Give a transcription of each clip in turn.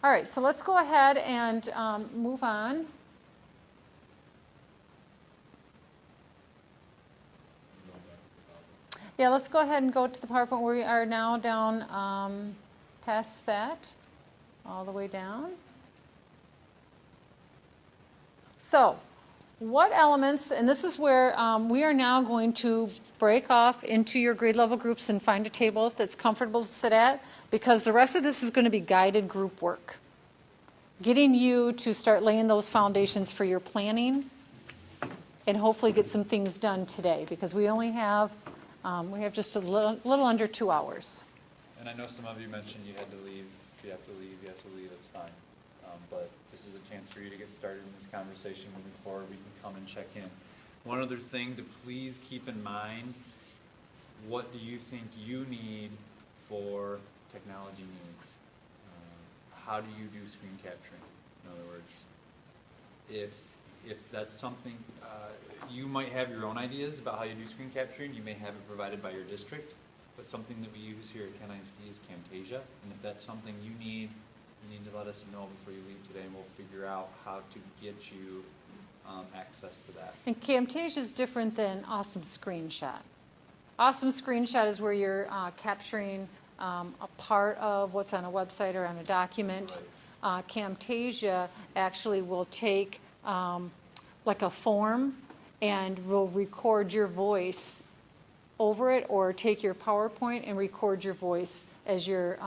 All right, so let's go ahead and move on. Yeah, let's go ahead and go to the PowerPoint. We are now down past that, all the way down. So, what elements, and this is where we are now going to break off into your grade level groups and find a table that's comfortable to sit at, because the rest of this is going to be guided group work. Getting you to start laying those foundations for your planning and hopefully get some things done today, because we only have, just a little under 2 hours. And I know some of you mentioned you had to leave. If you have to leave, it's fine. But this is a chance for you to get started in this conversation moving forward. We can come and check in. One other thing to please keep in mind, what do you think you need for technology needs? How do you do screen capturing, in other words? If that's something, you might have your own ideas about how you do screen capturing. You may have it provided by your district, but something that we use here at Kent ISD is Camtasia. And if that's something you need to let us know before you leave today, and we'll figure out how to get you access to that. And Camtasia is different than Awesome Screenshot. Awesome Screenshot is where you're capturing a part of what's on a website or on a document. Right. Camtasia actually will take like a form and will record your voice over it, or take your PowerPoint and record your voice as you're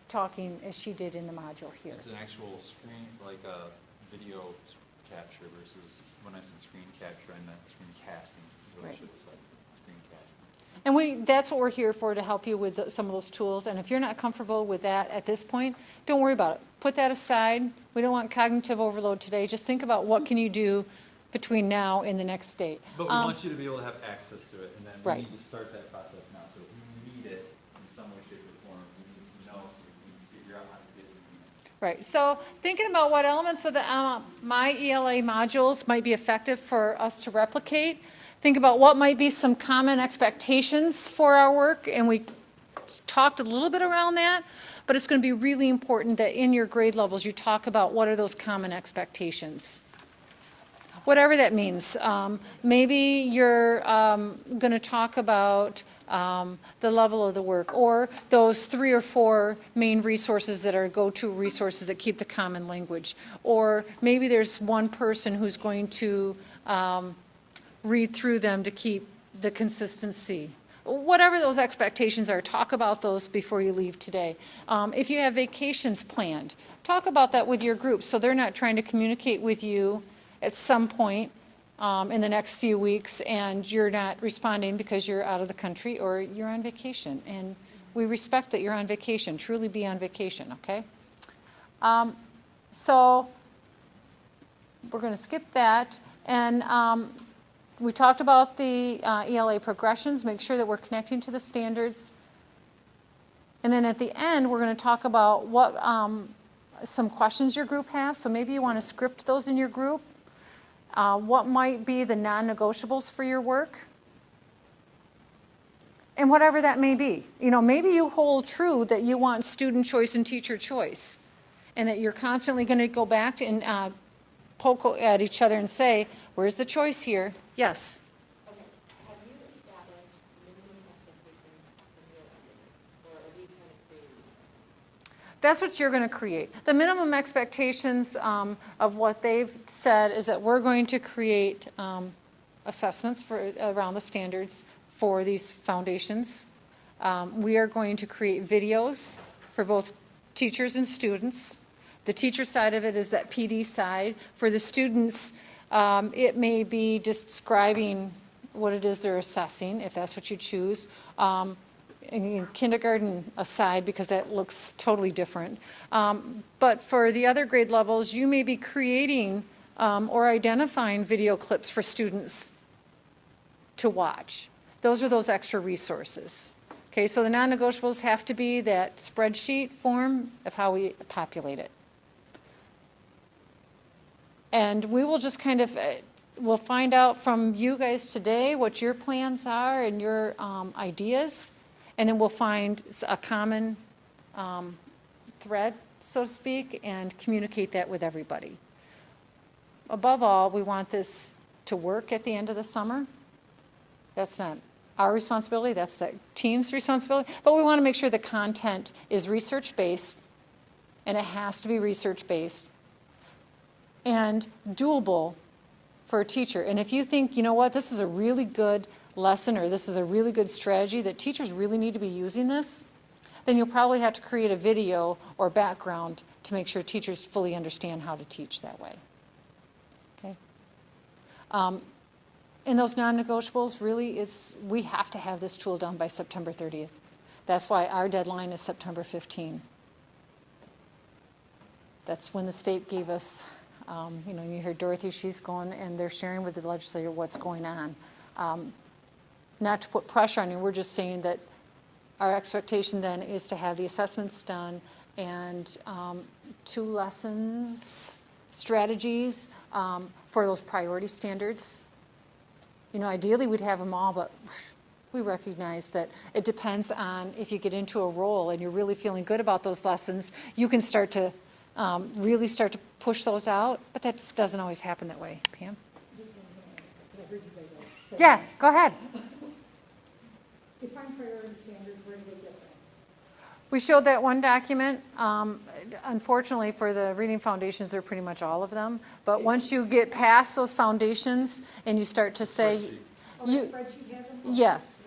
talking, as she did in the module here. It's an actual screen, like a video capture versus, when I said screen capture, I meant screen casting, is what I should have said, screen casting. And that's what we're here for, to help you with some of those tools. And if you're not comfortable with that at this point, don't worry about it. Put that aside. We don't want cognitive overload today. Just think about what can you do between now and the next date. But we want you to be able to have access to it, and then we right. need to start that process now. So if you need it in some way, shape, or form, you need to know so we can figure out how to get it. Right. So thinking about what elements of the My ELA modules might be effective for us to replicate. Think about what might be some common expectations for our work, and we talked a little bit around that, but it's going to be really important that in your grade levels you talk about what are those common expectations. Whatever that means. Maybe you're going to talk about the level of the work, or those 3 or 4 main resources that are go-to resources that keep the common language. Or maybe there's one person who's going to read through them to keep the consistency. Whatever those expectations are, talk about those before you leave today. If you have vacations planned, talk about that with your group so they're not trying to communicate with you at some point in the next few weeks and you're not responding because you're out of the country or you're on vacation. And we respect that you're on vacation. Truly be on vacation, okay? So we're going to skip that. And we talked about the ELA progressions. Make sure that we're connecting to the standards. And then at the end, we're going to talk about what some questions your group has. So maybe you want to script those in your group. What might be the non-negotiables for your work? And whatever that may be. You know, maybe you hold true that you want student choice and teacher choice, and that you're constantly going to go back and poke at each other and say, where's the choice here? Yes? Okay. Have you established minimum expectations from your end, or are we kind of creating? That's what you're going to create. The minimum expectations of what they've said is that we're going to create assessments for around the standards for these foundations. We are going to create videos for both teachers and students. The teacher side of it is that PD side. For the students, it may be describing what it is they're assessing, if that's what you choose. In kindergarten aside, because that looks totally different. But for the other grade levels, you may be creating or identifying video clips for students to watch. Those are those extra resources. Okay, so the non-negotiables have to be that spreadsheet form of how we populate it. And we will just kind of, we'll find out from you guys today what your plans are and your ideas. And then we'll find a common thread so to speak, and communicate that with everybody. Above all, we want this to work at the end of the summer. That's not our responsibility, that's the team's responsibility, but we want to make sure the content is research-based, and it has to be research-based, and doable for a teacher. And if you think, you know what, this is a really good lesson, or this is a really good strategy, that teachers really need to be using this, then you'll probably have to create a video or background to make sure teachers fully understand how to teach that way. Okay? In those non-negotiables, really, we have to have this tool done by September 30th. That's why our deadline is September 15. That's when the state gave us, you heard Dorothy, she's going, and they're sharing with the legislature what's going on. Not to put pressure on you, we're just saying that our expectation then is to have the assessments done and 2 lessons, strategies for those priority standards. Ideally we'd have them all, but we recognize that it depends on if you get into a role and you're really feeling good about those lessons, you can start to really start to push those out, but that doesn't always happen that way. Pam? Yeah, go ahead. Define priority standards, where do they get them? We showed that one document. Unfortunately, for the reading foundations, they're pretty much all of them. But once you get past those foundations and you start to say, Oh, that spreadsheet has them? yes.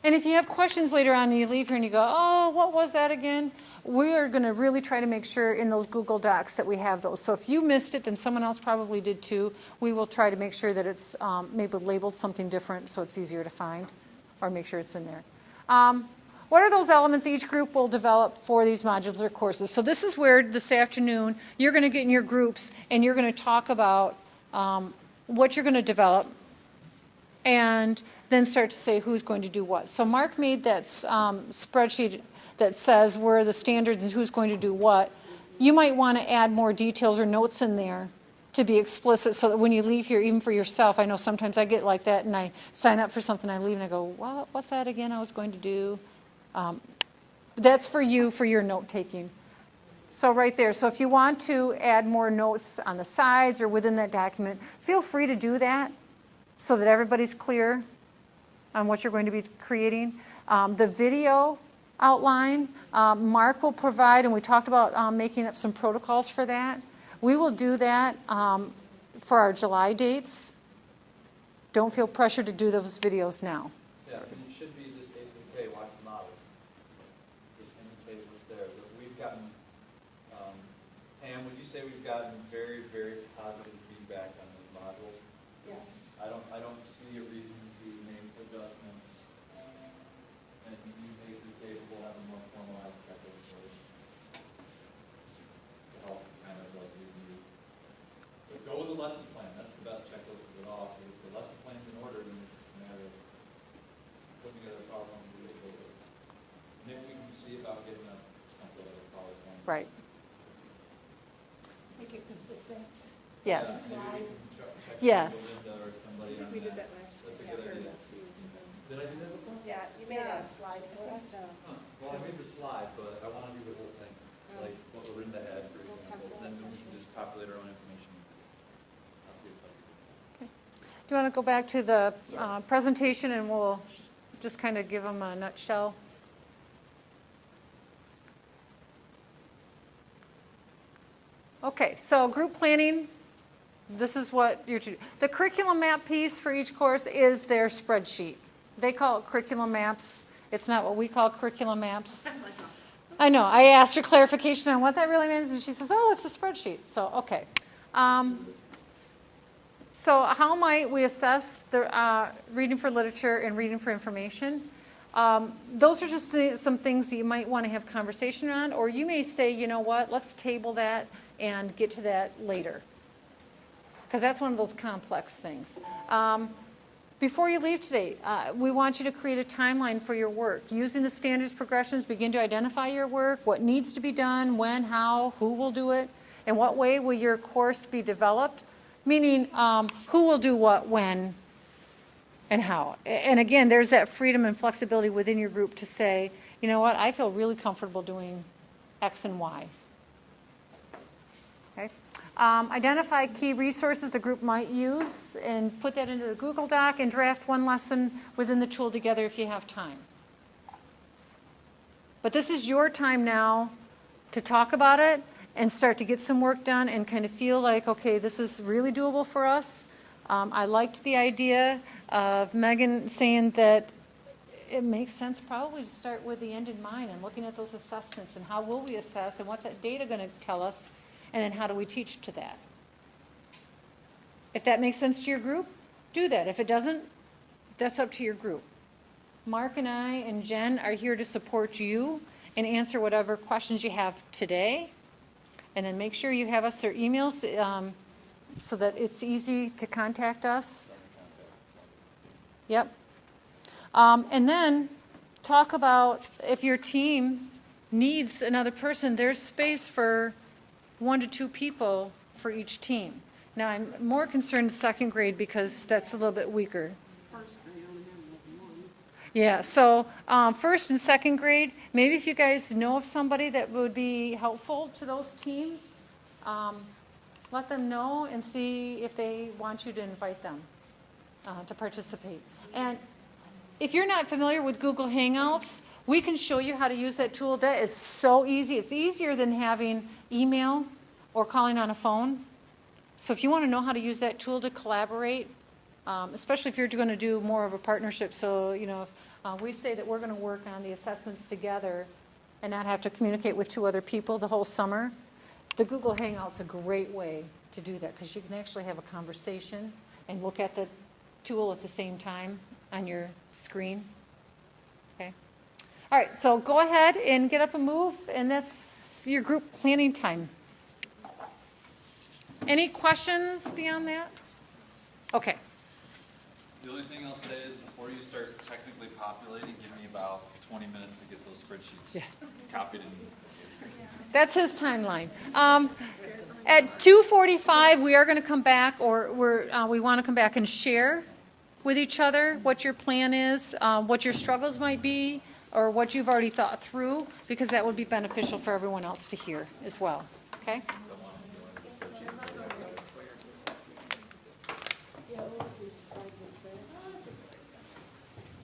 And if you have questions later on and you leave here and you go, oh, what was that again? We are going to really try to make sure in those Google Docs that we have those. So if you missed it, then someone else probably did too. We will try to make sure that it's maybe labeled something different so it's easier to find, or make sure it's in there. What are those elements each group will develop for these modular courses? So this is where this afternoon you're going to get in your groups and you're going to talk about what you're going to develop, and then start to say who's going to do what. So Mark made that spreadsheet that says where are the standards and who's going to do what. You might want to add more details or notes in there to be explicit so that when you leave here, even for yourself, I know sometimes I get like that and I sign up for something, I leave and I go, what's that again I was going to do? That's for you, for your note taking. So right there, so if you want to add more notes on the sides or within that document, feel free to do that so that everybody's clear on what you're going to be creating. The video outline, Mark will provide, and we talked about making up some protocols for that. We will do that for our July dates. Don't feel pressured to do those videos now. Yeah, it should be just 8 through K, watch the models. Just imitate what's there. But we've gotten, Pam, would you say we've gotten very, very positive feedback on those modules? Yes. I don't see a reason to make adjustments. And use 8 through K, we'll have a more formalized checklist for it. To help kind of like review. But go with the lesson plan, that's the best checklist of it all. So if the lesson plan's in order, then it's just a matter of putting together a PowerPoint and do it later. And then we can see about getting a template of a PowerPoint. Right. Make it consistent. Yes. Yeah, maybe we can check Yes. Linda or somebody on We did that. that last year. That's a good idea. Did I do that before? Yeah, you made a slide for us. Huh. Well, I made the slide, but I want to do the whole thing, like what Lorinda had, for example. Then we can just populate our own information. Do you want to go back to the presentation and we'll just kind of give them a nutshell? Okay, so group planning, this is what you're to do. The curriculum map piece for each course is their spreadsheet. They call it curriculum maps. It's not what we call curriculum maps. I know, I asked her clarification on what that really means, and she says, oh, it's a spreadsheet. So, okay. So how might we assess the reading for literature and reading for information? Those are just some things that you might want to have conversation on, or you may say, you know what, let's table that and get to that later. Because that's one of those complex things. Before you leave today, we want you to create a timeline for your work. Using the standards progressions, begin to identify your work, what needs to be done, when, how, who will do it, and what way will your course be developed, meaning who will do what, when, and how. And again, there's that freedom and flexibility within your group to say, you know what, I feel really comfortable doing X and Y. Okay. Identify key resources the group might use and put that into the Google Doc and draft one lesson within the tool together if you have time. But this is your time now to talk about it and start to get some work done and kind of feel like, okay, this is really doable for us. I liked the idea of Megan saying that it makes sense probably to start with the end in mind and looking at those assessments and how will we assess and what's that data going to tell us and then how do we teach to that. If that makes sense to your group, do that. If it doesn't, that's up to your group. Mark and I and Jen are here to support you and answer whatever questions you have today. And then make sure you have us their emails so that it's easy to contact us. Yep. And then talk about if your team needs another person, there's space for 1 to 2 people for each team. Now, I'm more concerned second grade because that's a little bit weaker. Yeah, so first and second grade, maybe if you guys know of somebody that would be helpful to those teams, let them know and see if they want you to invite them to participate. And if you're not familiar with Google Hangouts, we can show you how to use that tool. That is so easy. It's easier than having email or calling on a phone. So if you want to know how to use that tool to collaborate, especially if you're going to do more of a partnership. So, you know, if we say that we're going to work on the assessments together and not have to communicate with 2 other people the whole summer, the Google Hangout's a great way to do that because you can actually have a conversation and look at the tool at the same time on your screen. Okay. All right, so go ahead and get up and move, and that's your group planning time. Any questions beyond that? Okay. The only thing I'll say is before you start technically populating, give me about 20 minutes to get those spreadsheets copied and. That's his timeline. At 2:45, we are going to come back, or we want to come back and share with each other what your plan is, what your struggles might be, or what you've already thought through, because that would be beneficial for everyone else to hear as well. Okay? Double